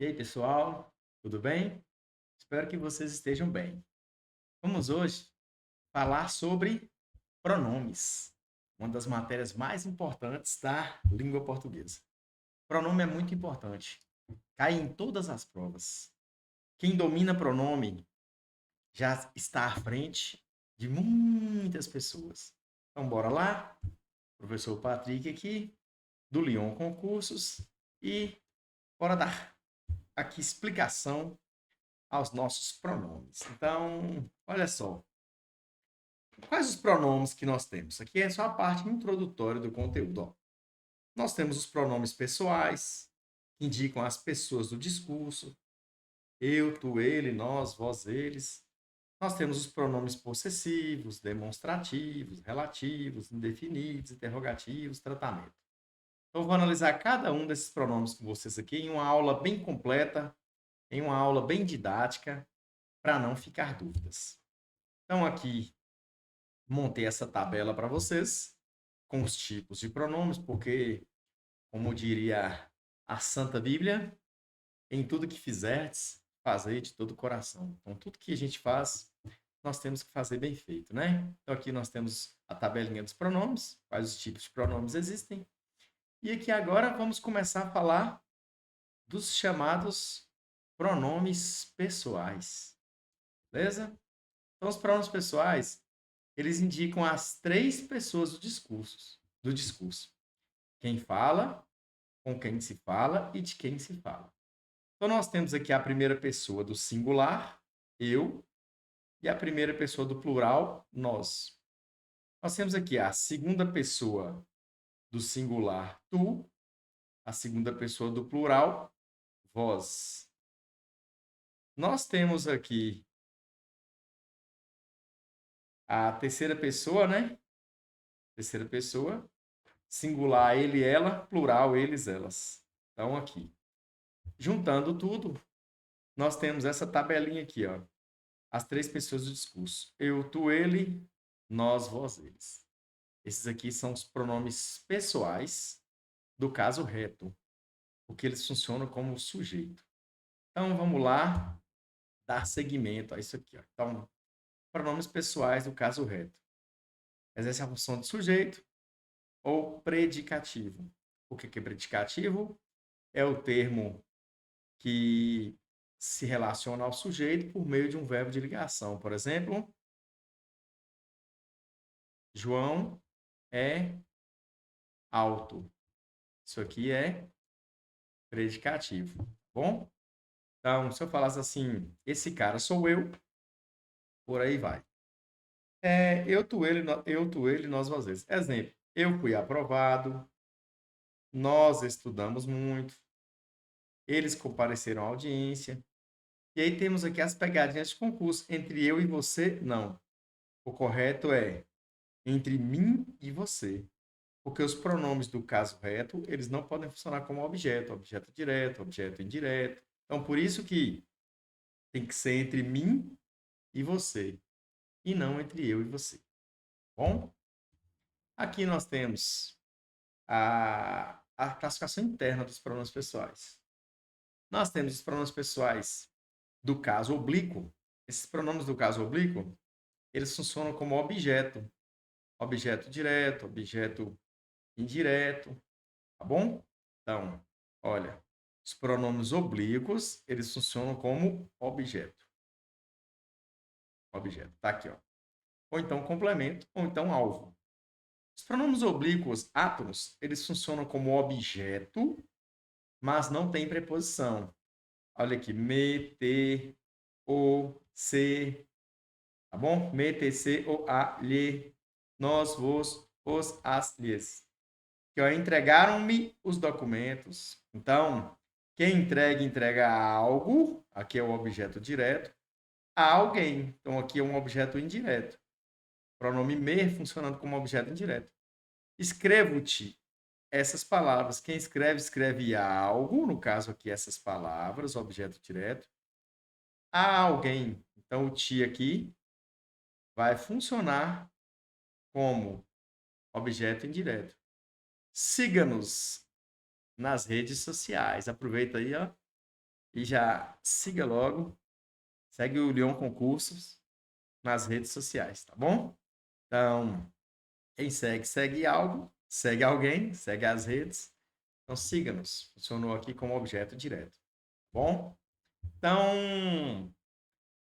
E aí, pessoal, tudo bem? Espero que vocês estejam bem. Vamos hoje falar sobre pronomes, uma das matérias mais importantes da língua portuguesa. Pronome é muito importante, cai em todas as provas. Quem domina pronome já está à frente de muitas pessoas. Então, bora lá? Professor Patrick aqui, do Lyon Concursos, e bora dar aqui explicação aos nossos pronomes. Então, olha só. Quais os pronomes que nós temos? Aqui é só a parte introdutória do conteúdo. Ó. Nós temos os pronomes pessoais, que indicam as pessoas do discurso. Eu, tu, ele, nós, vós, eles. Nós temos os pronomes possessivos, demonstrativos, relativos, indefinidos, interrogativos, tratamento. Então, eu vou analisar cada um desses pronomes com vocês aqui em uma aula bem completa, em uma aula bem didática, para não ficar dúvidas. Então, aqui montei essa tabela para vocês com os tipos de pronomes, porque, como diria a Santa Bíblia, em tudo que fizerdes, fazei de todo o coração. Então, tudo que a gente faz, nós temos que fazer bem feito, né? Então, aqui nós temos a tabelinha dos pronomes, quais os tipos de pronomes existem. E aqui agora vamos começar a falar dos chamados pronomes pessoais, beleza? Então, os pronomes pessoais, eles indicam as três pessoas do discurso. Quem fala, com quem se fala e de quem se fala. Então, nós temos aqui a primeira pessoa do singular, eu, e a primeira pessoa do plural, nós. Nós temos aqui a segunda pessoa do singular, tu, a segunda pessoa do plural, vós. Nós temos aqui a terceira pessoa, né? Terceira pessoa, singular, ele, ela, plural, eles, elas. Então, aqui. Juntando tudo, nós temos essa tabelinha aqui, ó. As três pessoas do discurso. Eu, tu, ele, nós, vós, eles. Esses aqui são os pronomes pessoais do caso reto, porque eles funcionam como sujeito. Então, vamos lá dar seguimento a isso aqui. Ó. Então, pronomes pessoais do caso reto. Exerce a função de sujeito ou predicativo. O que é predicativo? É o termo que se relaciona ao sujeito por meio de um verbo de ligação. Por exemplo, João é alto. Isso aqui é predicativo, tá bom? Então, se eu falasse assim, esse cara sou eu, por aí vai. Eu, tu, ele, nós, às vezes. Exemplo, eu fui aprovado, nós estudamos muito, eles compareceram à audiência. E aí temos aqui as pegadinhas de concurso. Entre eu e você, não. O correto é entre mim e você. Porque os pronomes do caso reto, eles não podem funcionar como objeto, objeto direto, objeto indireto. Então, por isso que tem que ser entre mim e você, e não entre eu e você. Bom, aqui nós temos a classificação interna dos pronomes pessoais. Nós temos os pronomes pessoais do caso oblíquo. Esses pronomes do caso oblíquo, eles funcionam como objeto. Objeto direto, objeto indireto, tá bom? Então, olha, os pronomes oblíquos, eles funcionam como objeto. Objeto, tá aqui, ó. Ou então complemento, ou então alvo. Os pronomes oblíquos átomos, eles funcionam como objeto, mas não tem preposição. Olha aqui, me, te, o, se, tá bom? Me, te, se, o, a, lhe, nós, vos, os, as, lhes. Que ó, entregaram-me os documentos. Então, quem entrega, entrega algo, aqui é o objeto direto, a alguém. Então, aqui é um objeto indireto. Pronome me funcionando como objeto indireto. Escrevo-te essas palavras. Quem escreve, escreve algo, no caso aqui, essas palavras, objeto direto, a alguém. Então, o ti aqui vai funcionar como objeto indireto. Siga-nos nas redes sociais. Aproveita aí, ó, e já siga logo, segue o Leon Concursos nas redes sociais, tá bom? Então, quem segue, segue algo, segue alguém, segue as redes. Então, siga-nos. Funcionou aqui como objeto direto, tá bom? Então,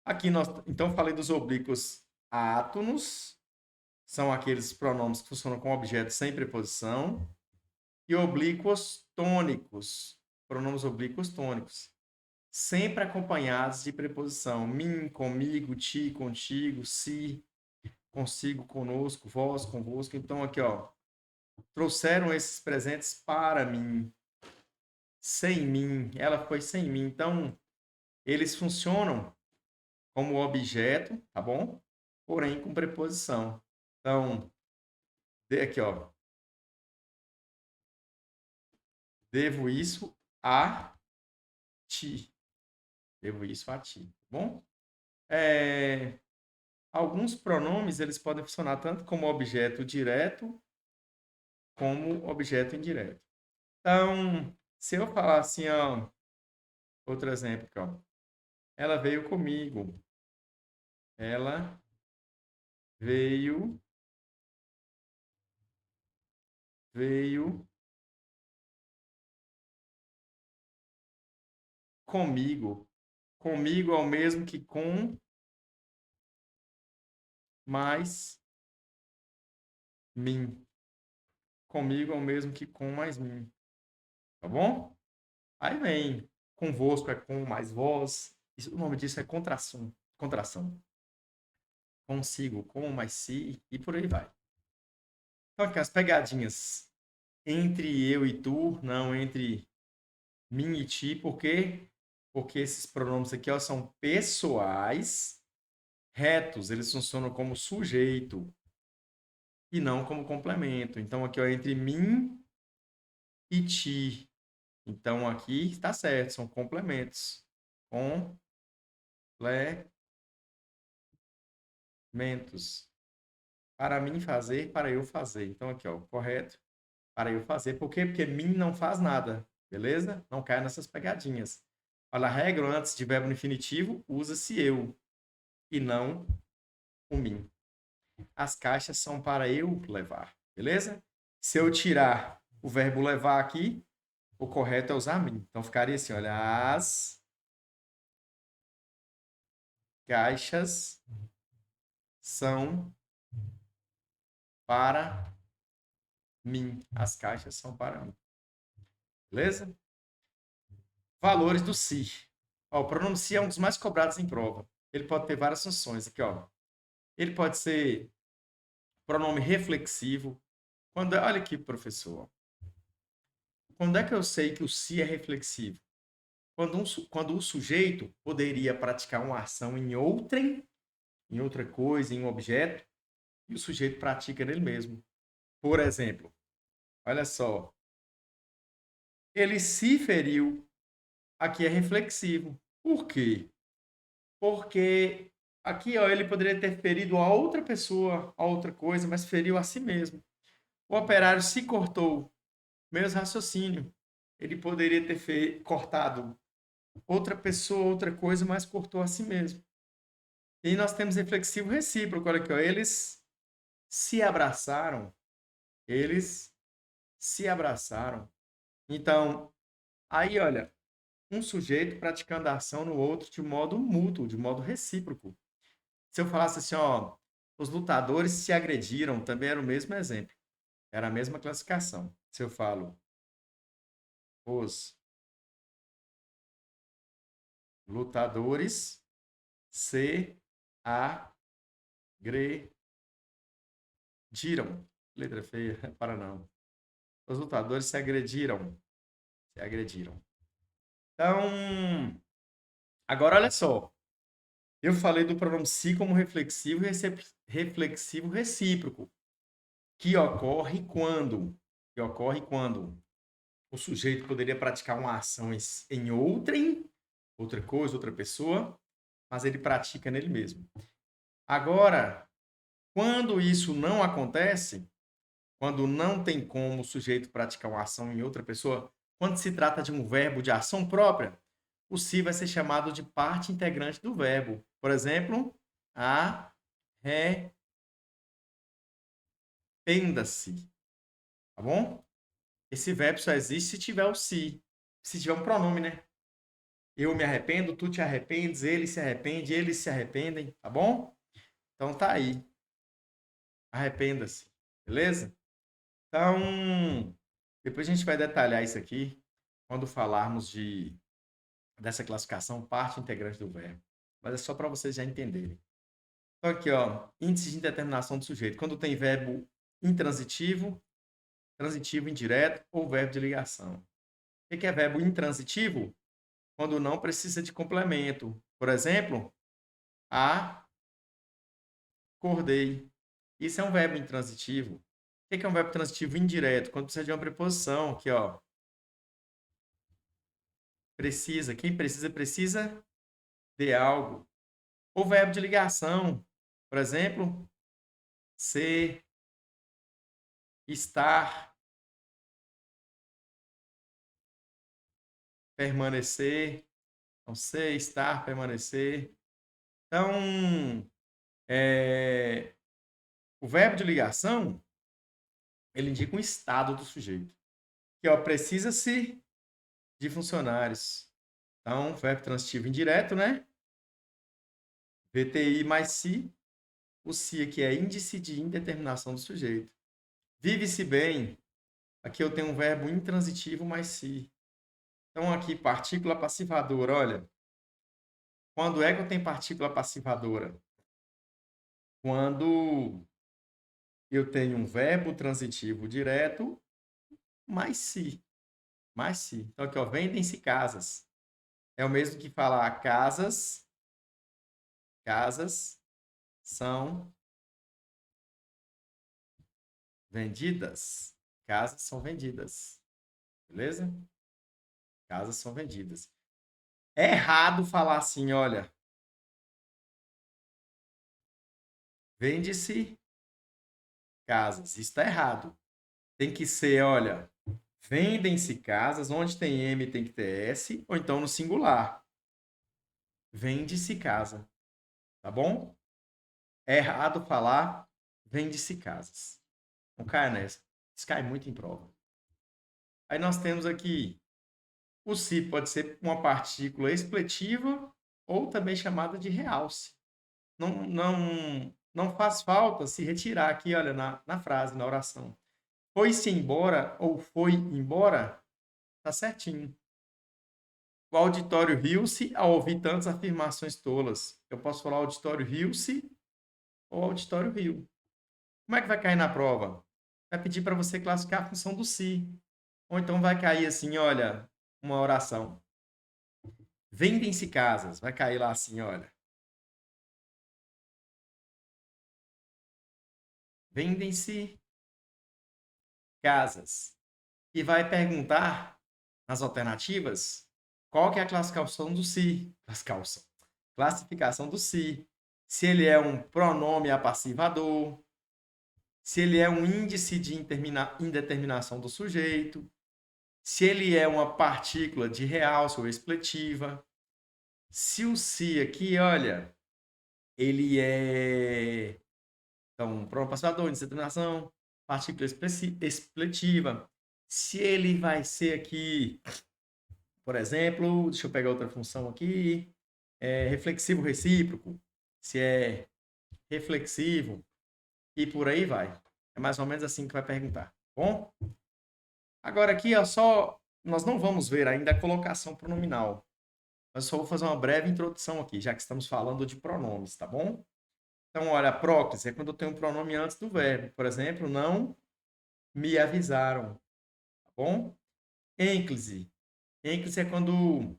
aqui nós, então falei dos oblíquos átonos, são aqueles pronomes que funcionam com objeto sem preposição, e oblíquos tônicos, pronomes oblíquos tônicos, sempre acompanhados de preposição: mim, comigo, ti, contigo, si, consigo, conosco, vós, convosco. Então aqui, ó, trouxeram esses presentes para mim, sem mim, ela foi sem mim. Então, eles funcionam como objeto, tá bom? Porém, com preposição. Então, aqui, ó. Devo isso a ti. Devo isso a ti, tá bom? Alguns pronomes, eles podem funcionar tanto como objeto direto, como objeto indireto. Então, se eu falar assim, ó, outro exemplo aqui, ó. Ela veio comigo. Ela veio comigo. Comigo é o mesmo que com mais mim. Comigo é o mesmo que com mais mim. Tá bom? Aí vem convosco é com mais vós. O nome disso é contração. Contração. Consigo com mais si e por aí vai. Então aqui as pegadinhas entre eu e tu, não entre mim e ti, por quê? Porque esses pronomes aqui, ó, são pessoais retos, eles funcionam como sujeito e não como complemento. Então aqui, ó, entre mim e ti. Então aqui está certo, são complementos. Complementos. Para mim fazer, para eu fazer. Então aqui, ó, correto. Para eu fazer. Por quê? Porque mim não faz nada. Beleza? Não cai nessas pegadinhas. Olha, a regra antes de verbo no infinitivo, usa-se eu e não o mim. As caixas são para eu levar. Beleza? Se eu tirar o verbo levar aqui, o correto é usar mim. Então ficaria assim, olha, as caixas são para mim. As caixas são para mim. Beleza? Valores do se. Ó, o pronome se é um dos mais cobrados em prova. Ele pode ter várias funções. Aqui, ó. Ele pode ser pronome reflexivo. Olha aqui, professor. Quando é que eu sei que o se é reflexivo? Quando o sujeito poderia praticar uma ação em outra coisa, em um objeto, e o sujeito pratica nele mesmo. Por exemplo, olha só. Ele se feriu. Aqui é reflexivo. Por quê? Porque aqui, ó, ele poderia ter ferido a outra pessoa, a outra coisa, mas feriu a si mesmo. O operário se cortou. Mesmo raciocínio. Ele poderia ter cortado outra pessoa, outra coisa, mas cortou a si mesmo. E nós temos reflexivo recíproco. Olha aqui, ó, eles se abraçaram. Eles se abraçaram. Então, aí, olha, um sujeito praticando a ação no outro de modo mútuo, de modo recíproco. Se eu falasse assim, ó, os lutadores se agrediram, também era o mesmo exemplo. Era a mesma classificação. Se eu falo, os lutadores se agrediram. Letra feia, para não. Os lutadores se agrediram. Se agrediram. Então, agora olha só. Eu falei do pronome se como reflexivo e reflexivo recíproco, que ocorre quando o sujeito poderia praticar uma ação em outra coisa, outra pessoa, mas ele pratica nele mesmo. Agora, quando isso não acontece, quando não tem como o sujeito praticar uma ação em outra pessoa, quando se trata de um verbo de ação própria, o se vai ser chamado de parte integrante do verbo. Por exemplo, arrependa-se, tá bom? Esse verbo só existe se tiver o se tiver um pronome, né? Eu me arrependo, tu te arrependes, ele se arrepende, eles se arrependem, tá bom? Então tá aí. Arrependa-se, beleza? Então, depois a gente vai detalhar isso aqui quando falarmos dessa classificação parte integrante do verbo. Mas é só para vocês já entenderem. Então aqui, ó, índice de indeterminação do sujeito. Quando tem verbo intransitivo, transitivo indireto ou verbo de ligação. O que é verbo intransitivo? Quando não precisa de complemento. Por exemplo, acordei. Isso é um verbo intransitivo. O que é um verbo transitivo indireto? Quando precisa de uma preposição. Aqui, ó. Precisa. Quem precisa, precisa de algo. Ou verbo de ligação. Por exemplo, ser, estar, permanecer. Então, ser, estar, permanecer. Então, o verbo de ligação, ele indica um estado do sujeito. Que, ó, precisa-se de funcionários. Então, verbo transitivo indireto, né? VTI mais se. O se aqui é índice de indeterminação do sujeito. Vive-se bem. Aqui eu tenho um verbo intransitivo mais se. Então, aqui, partícula passivadora. Olha, quando é que eu tenho partícula passivadora? Quando eu tenho um verbo transitivo direto mais se. Mais se. Então, aqui, ó, vendem-se casas. É o mesmo que falar casas. Casas são vendidas. Casas são vendidas. Beleza? Casas são vendidas. É errado falar assim, olha. Vende-se casas. Isso está errado. Tem que ser, olha. Vendem-se casas. Onde tem M tem que ter S. Ou então no singular. Vende-se casa. Tá bom? É errado falar vende-se casas. Não caia nessa. Isso cai muito em prova. Aí nós temos aqui o se pode ser uma partícula expletiva ou também chamada de realce. Não faz falta se retirar aqui, olha, na frase, na oração. Foi-se embora ou foi embora, tá certinho. O auditório riu-se ao ouvir tantas afirmações tolas. Eu posso falar auditório riu-se ou auditório riu. Como é que vai cair na prova? Vai pedir para você classificar a função do se. Ou então vai cair assim, olha, uma oração. Vendem-se casas. Vai cair lá assim, olha. Vendem-se casas. E vai perguntar nas alternativas qual que é a classificação do se. Classificação do se. Se ele é um pronome apassivador, se ele é um índice de indeterminação do sujeito, se ele é uma partícula de realce ou expletiva. Se o se aqui, olha, ele é então, pronome passivo, indeterminação, partícula expletiva. Se ele vai ser aqui, por exemplo, deixa eu pegar outra função aqui, reflexivo recíproco, se é reflexivo, e por aí vai. É mais ou menos assim que vai perguntar. Bom? Agora aqui, ó, só nós não vamos ver ainda a colocação pronominal. Mas só vou fazer uma breve introdução aqui, já que estamos falando de pronomes, tá bom? Então, olha, a próclise é quando eu tenho um pronome antes do verbo. Por exemplo, não me avisaram, tá bom? Ênclise. Ênclise é quando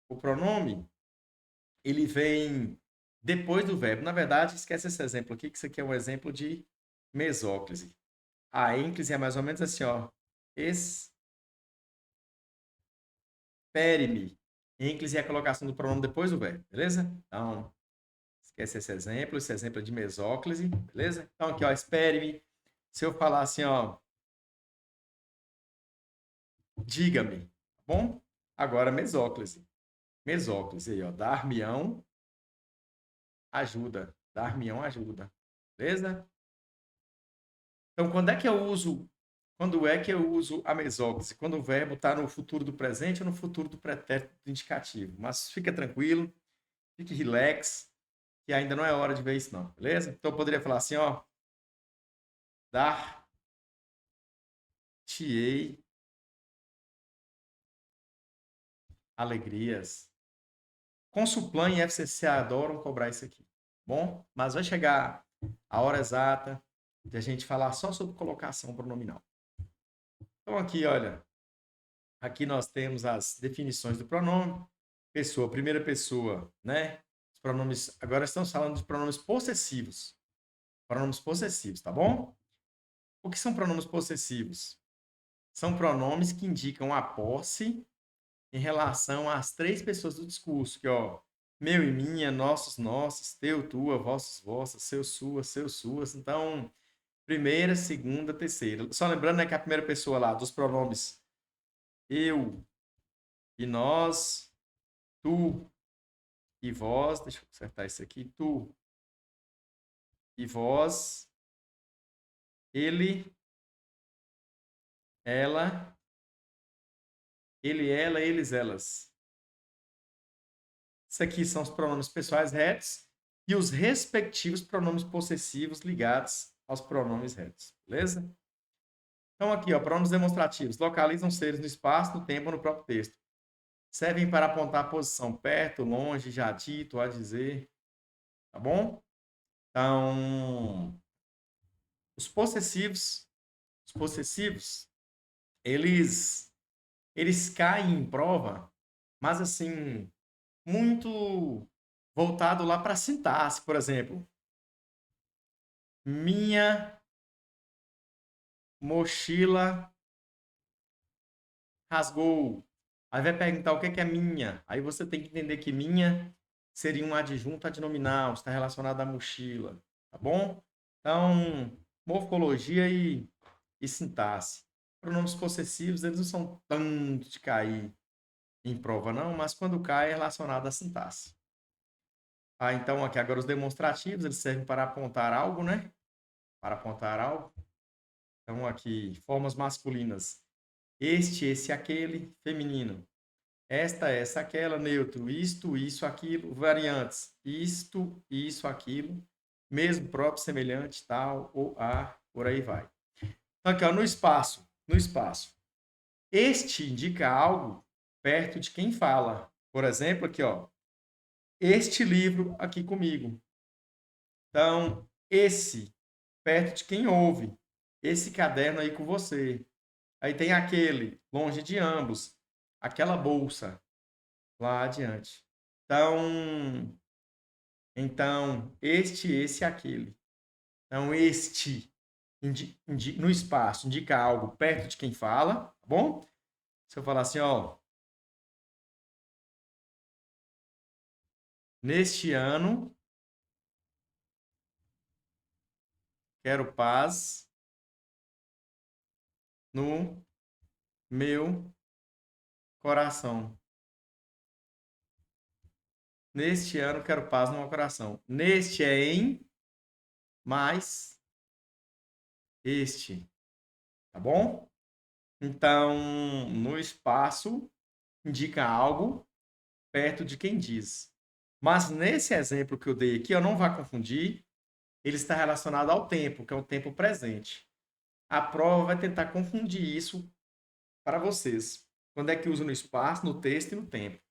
o pronome ele vem depois do verbo. Na verdade, esquece esse exemplo aqui, que isso aqui é um exemplo de mesóclise. A ênclise é mais ou menos assim, ó. Espere-me. Ênclise é a colocação do pronome depois do verbo, beleza? Então, esquece esse exemplo é de mesóclise, beleza? Então, aqui, ó, espere-me. Se eu falar assim, ó, diga-me, tá bom? Agora, mesóclise. Mesóclise aí, ó. Dar-me-ão ajuda. Dar-me-ão ajuda. Beleza? Então, quando é que eu uso a mesóclise? Quando o verbo está no futuro do presente ou no futuro do pretérito do indicativo. Mas fica tranquilo, fique relax, que ainda não é hora de ver isso não, beleza? Então, eu poderia falar assim, ó. Dar-te-ei alegrias. Consuplan e FCC adoram cobrar isso aqui. Bom, mas vai chegar a hora exata de a gente falar só sobre colocação pronominal. Então, aqui, olha, aqui nós temos as definições do pronome. Pessoa, primeira pessoa, né? Os pronomes, agora estamos falando de pronomes possessivos. Pronomes possessivos, tá bom? O que são pronomes possessivos? São pronomes que indicam a posse em relação às três pessoas do discurso, que ó, meu e minha, nossos, nossas, teu, tua, vossos, vossas, seu, sua, seus, suas. Então, primeira, segunda, terceira. Só lembrando, né, que a primeira pessoa lá dos pronomes eu e nós, tu e vós, deixa eu acertar isso aqui, tu e vós, ele, ela, ele, ela, eles, elas. Isso aqui são os pronomes pessoais retos e os respectivos pronomes possessivos ligados aos pronomes retos, beleza? Então, aqui, ó, pronomes demonstrativos. Localizam seres no espaço, no tempo ou no próprio texto. Servem para apontar a posição perto, longe, já dito, a dizer. Tá bom? Então, os possessivos, eles caem em prova, mas assim, muito voltado lá para a sintaxe, por exemplo. Minha mochila rasgou. Aí vai perguntar o que é minha. Aí você tem que entender que minha seria um adjunto adnominal, está relacionado à mochila, tá bom? Então, morfologia e sintaxe. Pronomes possessivos, eles não são tanto de cair em prova, não, mas quando cai é relacionado à sintaxe. Ah, então, aqui agora os demonstrativos, eles servem para apontar algo, né? Para apontar algo. Então, aqui, formas masculinas. Este, esse, aquele, feminino. Essa, aquela, neutro, isto, isso, aquilo, variantes, isto, isso, aquilo, mesmo, próprio, semelhante, tal, ou a, por aí vai. Então, aqui, ó, no espaço. Este indica algo perto de quem fala. Por exemplo, aqui, ó, este livro aqui comigo. Então, esse, perto de quem ouve. Esse caderno aí com você. Aí tem aquele, longe de ambos. Aquela bolsa, lá adiante. Então, este, esse, aquele. Então, este no espaço indica algo perto de quem fala, tá bom? Se eu falar assim, ó, neste ano quero paz no meu coração. Neste ano quero paz no meu coração. Neste é em mais este, tá bom? Então, no espaço indica algo perto de quem diz. Mas nesse exemplo que eu dei aqui, eu não vá confundir, ele está relacionado ao tempo, que é o tempo presente. A prova vai tentar confundir isso para vocês. Quando é que usa no espaço, no texto e no tempo.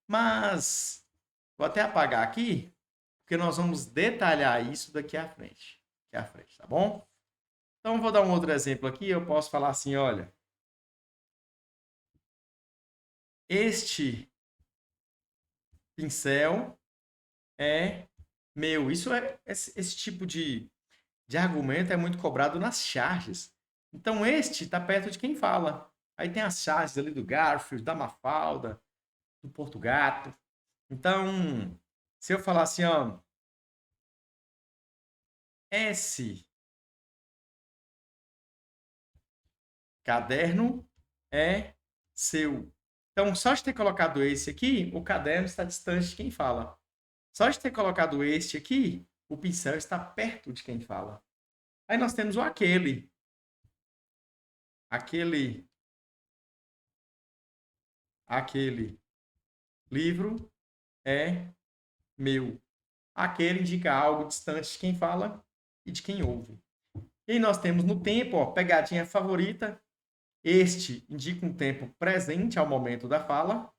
Mas vou até apagar aqui, porque nós vamos detalhar isso daqui à frente, tá bom? Então vou dar um outro exemplo aqui, eu posso falar assim, olha, este pincel é meu. Isso esse tipo de argumento é muito cobrado nas charges. Então, este está perto de quem fala. Aí tem as charges ali do Garfield, da Mafalda, do Portugato. Então, se eu falar assim, ó, esse caderno é seu. Então, só de ter colocado esse aqui, o caderno está distante de quem fala. Só de ter colocado este aqui, o pincel está perto de quem fala. Aí nós temos o aquele. Aquele livro é meu. Aquele indica algo distante de quem fala e de quem ouve. E nós temos no tempo, ó, pegadinha favorita. Este indica um tempo presente ao momento da fala.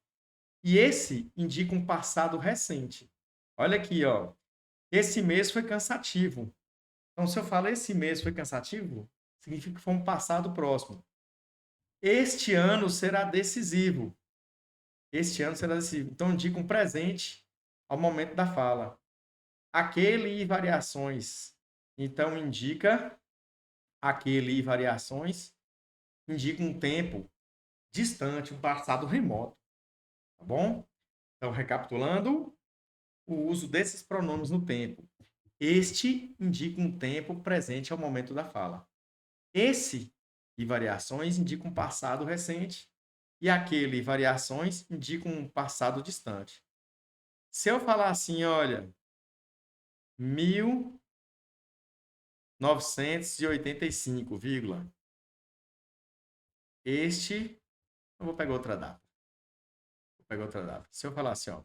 E esse indica um passado recente. Olha aqui, ó. Esse mês foi cansativo. Então, se eu falo esse mês foi cansativo, significa que foi um passado próximo. Este ano será decisivo. Este ano será decisivo. Então, indica um presente ao momento da fala. Aquele e variações. Então, indica aquele e variações. Indica um tempo distante, um passado remoto. Tá bom? Então, recapitulando, o uso desses pronomes no tempo. Este indica um tempo presente ao momento da fala. Esse e variações indicam um passado recente e aquele e variações indicam um passado distante. Se eu falar assim, olha, 1985, vírgula, este, eu vou pegar outra data. Se eu falar assim, ó,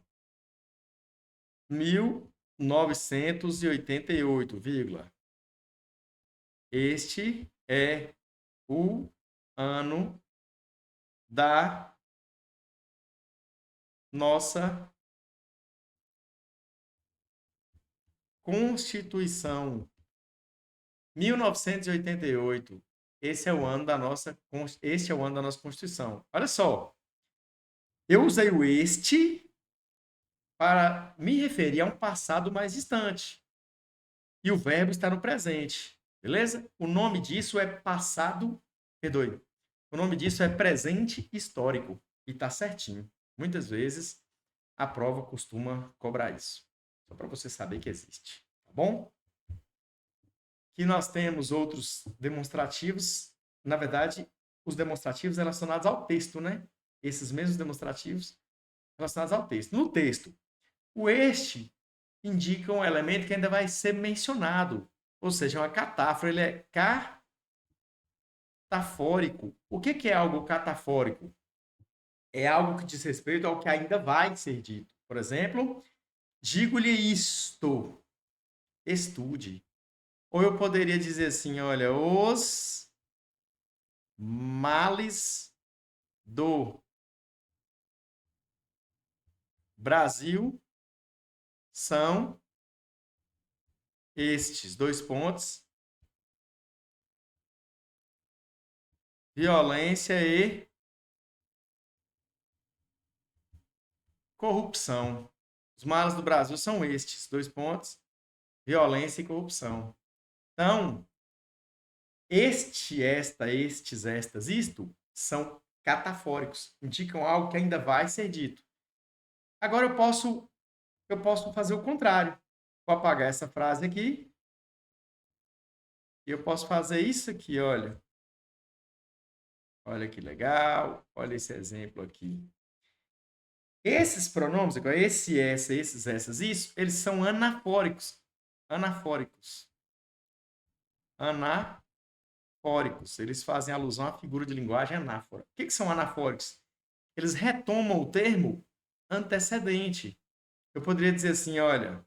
1988, vírgula, este é o ano da nossa Constituição. 1988. Esse é o ano da nossa Constituição. Olha só. Eu usei o este para me referir a um passado mais distante. E o verbo está no presente. Beleza? O nome disso é passado, perdoe. O nome disso é presente histórico. E está certinho. Muitas vezes a prova costuma cobrar isso. Só para você saber que existe. Tá bom? Que nós temos outros demonstrativos. Na verdade, os demonstrativos relacionados ao texto, né? Esses mesmos demonstrativos relacionados ao texto. No texto, o este indica um elemento que ainda vai ser mencionado. Ou seja, uma catáfora, ele é catafórico. O que é algo catafórico? É algo que diz respeito ao que ainda vai ser dito. Por exemplo, digo-lhe isto, estude. Ou eu poderia dizer assim, olha, os males do Brasil são estes, dois pontos, violência e corrupção. Os males do Brasil são estes, dois pontos, violência e corrupção. Então, este, esta, estes, estas, isto, são catafóricos, indicam algo que ainda vai ser dito. Agora eu posso fazer o contrário. Vou apagar essa frase aqui e eu posso fazer isso aqui, olha. Olha que legal, olha esse exemplo aqui. Esses pronomes, esse, essa, esses, essas, isso, eles são anafóricos. Anafóricos. Anafóricos. Eles fazem alusão à figura de linguagem anáfora. O que são anafóricos? Eles retomam o termo antecedente. Eu poderia dizer assim, olha,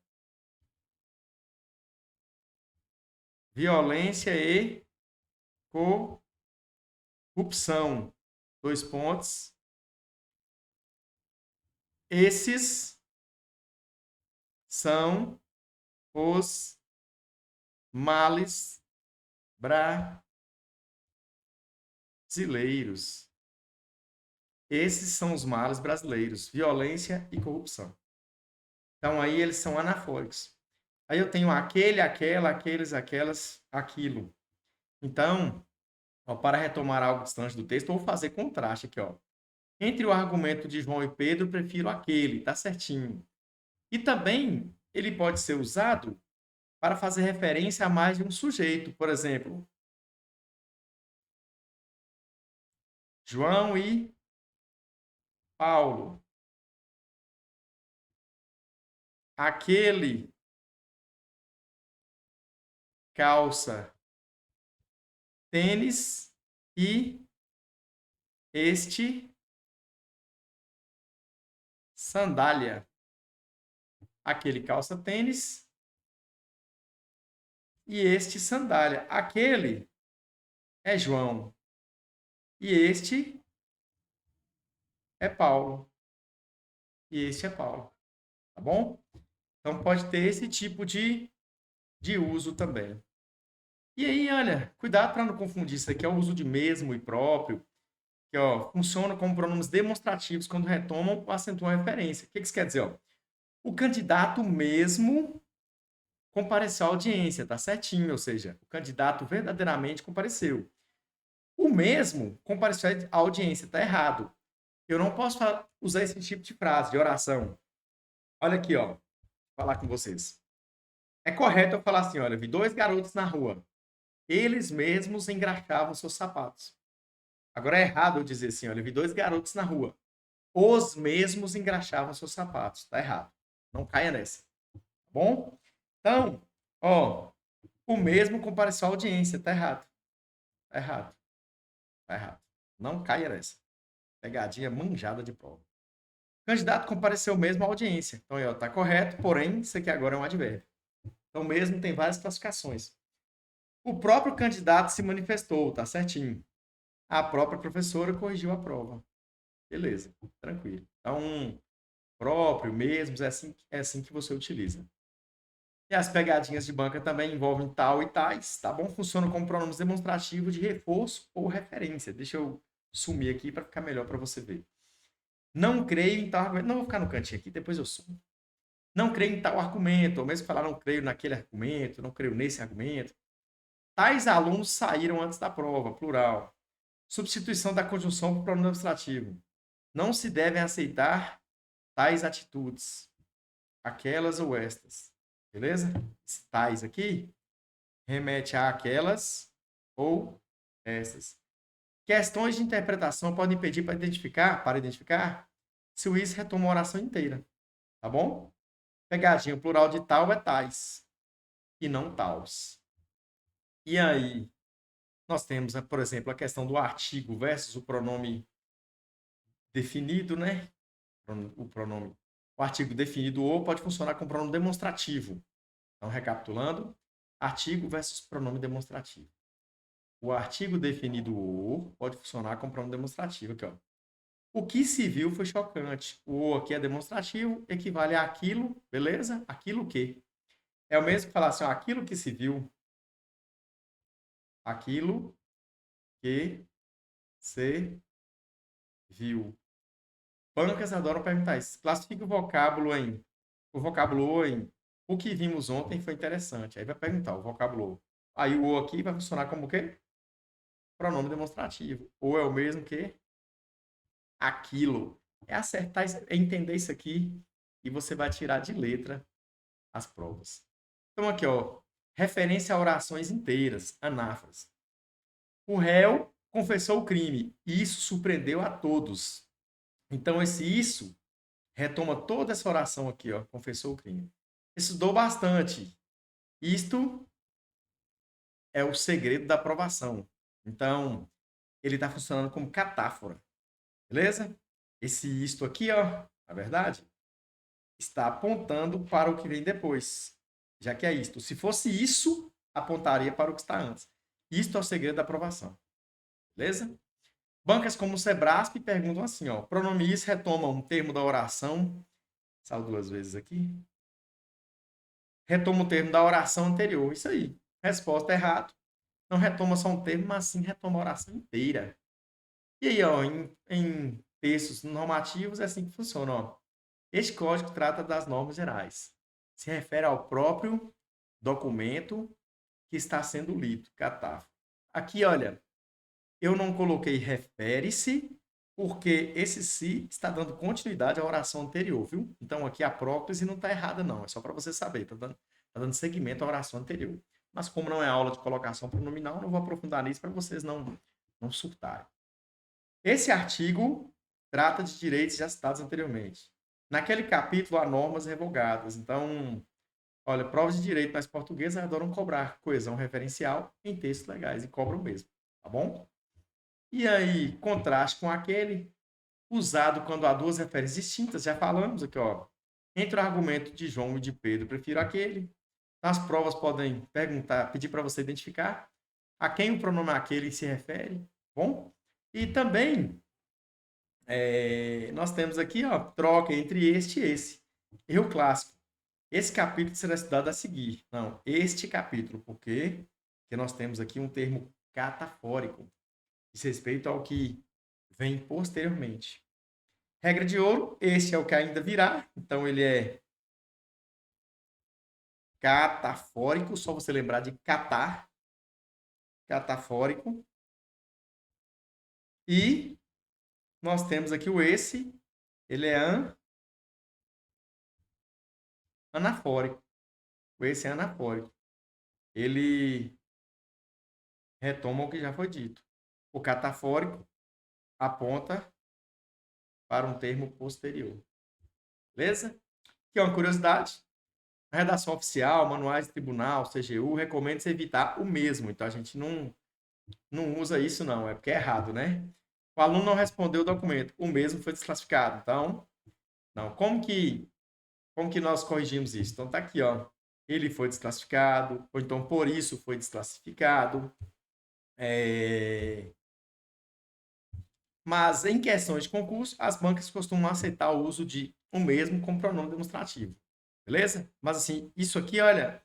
violência e corrupção. Dois pontos. Esses são os males brasileiros. Esses são os males brasileiros, violência e corrupção. Então, aí eles são anafóricos. Aí eu tenho aquele, aquela, aqueles, aquelas, aquilo. Então, ó, para retomar algo distante do texto, eu vou fazer contraste aqui, ó. Entre o argumento de João e Pedro, eu prefiro aquele, tá certinho. E também ele pode ser usado para fazer referência a mais de um sujeito. Por exemplo, João e Paulo. Aquele calça tênis e este sandália. Aquele calça tênis e este sandália. Aquele é João e este é Paulo. E este é Paulo. Tá bom? Então pode ter esse tipo de uso também. E aí, olha, cuidado para não confundir. Isso aqui é o uso de mesmo e próprio, que ó, funciona como pronomes demonstrativos quando retomam ou acentuam a referência. O que isso quer dizer? Ó? O candidato mesmo compareceu à audiência, tá certinho, ou seja, o candidato verdadeiramente compareceu. O mesmo compareceu à audiência, tá errado. Eu não posso usar esse tipo de frase, de oração. Olha aqui, ó, vou falar com vocês. É correto eu falar assim, olha, vi dois garotos na rua. Eles mesmos engraxavam seus sapatos. Agora é errado eu dizer assim, olha, vi dois garotos na rua. Os mesmos engraxavam seus sapatos. Tá errado. Não caia nessa. Tá bom? Então, ó, o mesmo compareceu à audiência. Tá errado. Tá errado. Tá errado. Não caia nessa. Pegadinha manjada de prova. O candidato compareceu mesmo à audiência. Então, ó, tá correto, porém, isso aqui agora é um advérbio. Então, mesmo tem várias classificações. O próprio candidato se manifestou, tá certinho. A própria professora corrigiu a prova. Beleza, tranquilo. Então, próprio, mesmo, é assim que você utiliza. E as pegadinhas de banca também envolvem tal e tais, tá bom? Funcionam como pronomes demonstrativos de reforço ou referência. Deixa eu sumir aqui para ficar melhor para você ver. Não creio em tal argumento. Não vou ficar no cantinho aqui, depois eu sumo. Não creio em tal argumento, ou mesmo falar não creio naquele argumento, não creio nesse argumento. Tais alunos saíram antes da prova, plural. Substituição da conjunção por pronome demonstrativo. Não se devem aceitar tais atitudes, aquelas ou estas. Beleza? Esse tais aqui remete a aquelas ou essas. Questões de interpretação podem pedir para identificar se o is retoma a oração inteira. Tá bom? Pegadinha, o plural de tal é tais e não taus. E aí, nós temos, por exemplo, a questão do artigo versus o pronome definido, né? O pronome. O artigo definido ou pode funcionar como pronome demonstrativo. Então, recapitulando, artigo versus pronome demonstrativo. O artigo definido ou pode funcionar como pronome demonstrativo. Aqui, ó. O que se viu foi chocante. O ou aqui é demonstrativo, equivale a aquilo, beleza? Aquilo que. É o mesmo que falar assim, ó, aquilo que se viu. Aquilo que se viu. Bancas adoram perguntar isso. Classifica o vocábulo em o que vimos ontem foi interessante. Aí vai perguntar o vocábulo. Aí o aqui vai funcionar como o quê? Pronome demonstrativo. Ou é o mesmo que aquilo. É acertar, é entender isso aqui e você vai tirar de letra as provas. Então aqui, ó, referência a orações inteiras, anáforas. O réu confessou o crime e isso surpreendeu a todos. Então esse isso retoma toda essa oração aqui, ó, confessou o crime. Estudou bastante. Isto é o segredo da aprovação. Então, ele está funcionando como catáfora. Beleza? Esse isto aqui, ó, na verdade, está apontando para o que vem depois. Já que é isto. Se fosse isso, apontaria para o que está antes. Isto é o segredo da aprovação. Beleza? Bancas como o Sebrasp perguntam assim, ó, pronomes retomam um termo da oração. Salvo duas vezes aqui. Retoma o termo da oração anterior. Isso aí. Resposta errado. Não retoma só um termo, mas sim retoma a oração inteira. E aí, ó, em textos normativos é assim que funciona, ó. Este código trata das normas gerais. Se refere ao próprio documento que está sendo lido, catáfora. Aqui, olha, eu não coloquei refere-se, porque esse se está dando continuidade à oração anterior, viu? Então, aqui a próclise não está errada, não. É só para você saber. Tá dando seguimento à oração anterior. Mas como não é aula de colocação pronominal, não vou aprofundar nisso para vocês não surtarem. Esse artigo trata de direitos já citados anteriormente. Naquele capítulo há normas revogadas. Então, olha, provas de direito, mas portugueses adoram cobrar coesão referencial em textos legais e cobram mesmo, tá bom? E aí, contraste com aquele usado quando há duas referências distintas, já falamos aqui, ó. Entre o argumento de João e de Pedro, prefiro aquele. As provas podem perguntar, pedir para você identificar a quem o pronome aquele se refere, bom? E também nós temos aqui, ó, troca entre este e esse. Erro clássico. Esse capítulo será estudado a seguir. Não, este capítulo, por quê? Porque nós temos aqui um termo catafórico, diz respeito ao que vem posteriormente. Regra de ouro, esse é o que ainda virá, então ele é catafórico, só você lembrar de catar, catafórico. E nós temos aqui o esse, ele é anafórico. O esse é anafórico. Ele retoma o que já foi dito. O catafórico aponta para um termo posterior. Beleza? Que é uma curiosidade. A redação oficial, manuais de tribunal, CGU, recomenda-se evitar o mesmo. Então a gente não usa isso, não. É porque é errado, né? O aluno não respondeu o documento. O mesmo foi desclassificado. Então, não. Como que nós corrigimos isso? Então tá aqui, ó. Ele foi desclassificado, ou então por isso foi desclassificado. Mas em questões de concurso, as bancas costumam aceitar o uso de o mesmo como pronome demonstrativo. Beleza? Mas assim, isso aqui, olha,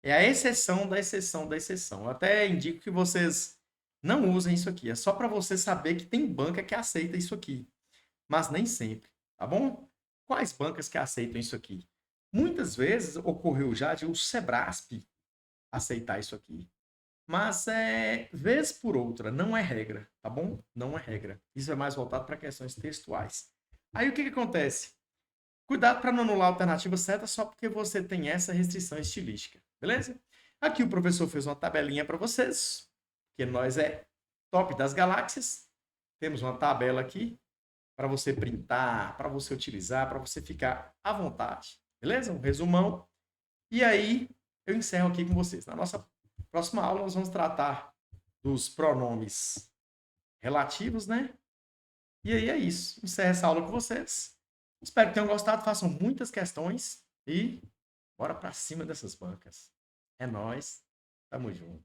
é a exceção da exceção da exceção. Eu até indico que vocês não usem isso aqui. É só para você saber que tem banca que aceita isso aqui. Mas nem sempre, tá bom? Quais bancas que aceitam isso aqui? Muitas vezes ocorreu já de o Sebrasp aceitar isso aqui. Mas vez por outra, não é regra, tá bom? Não é regra. Isso é mais voltado para questões textuais. Aí o que acontece? Cuidado para não anular a alternativa certa só porque você tem essa restrição estilística, beleza? Aqui o professor fez uma tabelinha para vocês, que nós é top das galáxias. Temos uma tabela aqui para você printar, para você utilizar, para você ficar à vontade, beleza? Um resumão. E aí eu encerro aqui com vocês. Na nossa próxima aula nós vamos tratar dos pronomes relativos, né? E aí é isso. Encerro essa aula com vocês. Espero que tenham gostado, façam muitas questões e bora para cima dessas bancas. É nóis. Tamo junto.